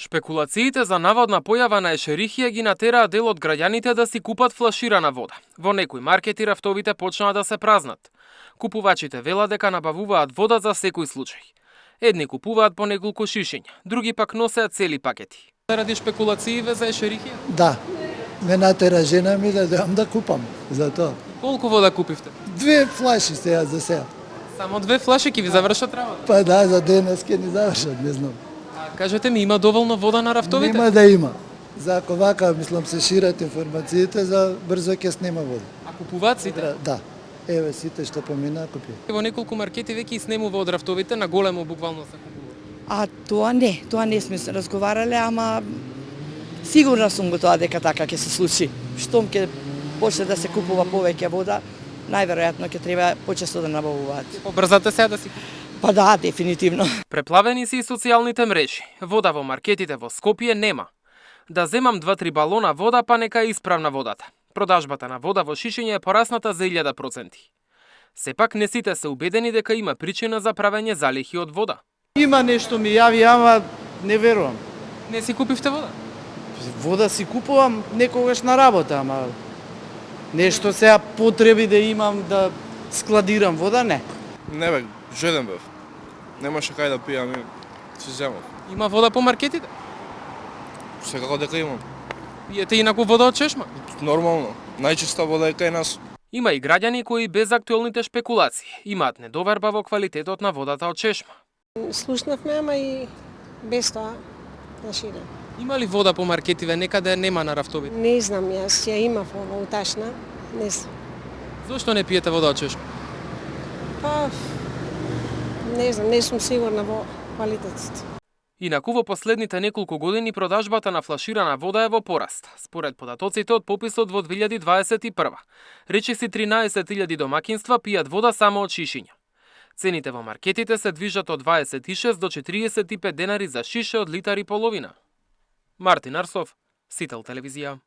Шпекулациите за наводна појава на ешерихија ги натераа дел од граѓаните да си купат флаширана вода. Во некои маркети рафтовите почнаа да се празнат. Купувачите велат дека набавуваат вода за секој случај. Едни купуваат по неколку шишиња, други пак носеат цели пакети. Заради шпекулациите за ешерихија? Да. Ме натера жена ми да дојам да купам за тоа. Колку вода купивте? 2 флаши за сега. Само 2 флаши ќе ви завршат работа? Па да, за денес ќе ни завршат, не знам. Кажете ми, има доволно вода на рафтовите? Нема да има. За ако вака, мислам, се шират информациите, за брзо ќе снема вода. А купуваат сите? Да. Еве сите што помина купи. Во неколку маркети веќе снемува од рафтовите, на големо буквално се купува. А тоа не сме разговарале, ама сигурна сум го тоа дека така ќе се случи. Штом ќе почне да се купува повеќе вода, најверојатно ќе треба почесто да набавуваат. Побрзате сега да си купувате? Па да, дефинитивно. Преплавени се и социјалните мрежи. Вода во маркетите во Скопје нема. Да земам 2-3 балона вода, па нека е исправна водата. Продажбата на вода во шишиње е порасната за 1000%. Сепак не сите се убедени дека има причина за правење залихи од вода. Има нешто ми јави, ама не верувам. Не си купивте вода? Вода си купувам некогаш на работа, ама нешто сега потреби да имам да складирам вода, не. Не бе, жеден бев. Немаше кај да пијам и си земав. Има вода по маркетите? Секако дека имам. Пиете инаку вода од чешма? Нормално. Најчиста вода е кај нас. Има и граѓани кои без актуелните шпекулации имаат недоверба во квалитетот на водата од чешма. Слушнавме, ама и без тоа на шире. Има ли вода по маркетиве некаде нема на рафтовите? Не знам, јас ја имав ова уташна, не знам. Зошто не пиете вода од чешма? Па, не знам, не сум сигурна во квалитетот. Инаку во последните неколку години продажбата на флаширана вода е во пораст. Според податоците од пописот во 2021, речиси 13.000 домакинства пијат вода само од шишиња. Цените во маркетите се движат од 26 до 45 денари за шише од литар и половина. Мартин Арсов, Сител телевизија.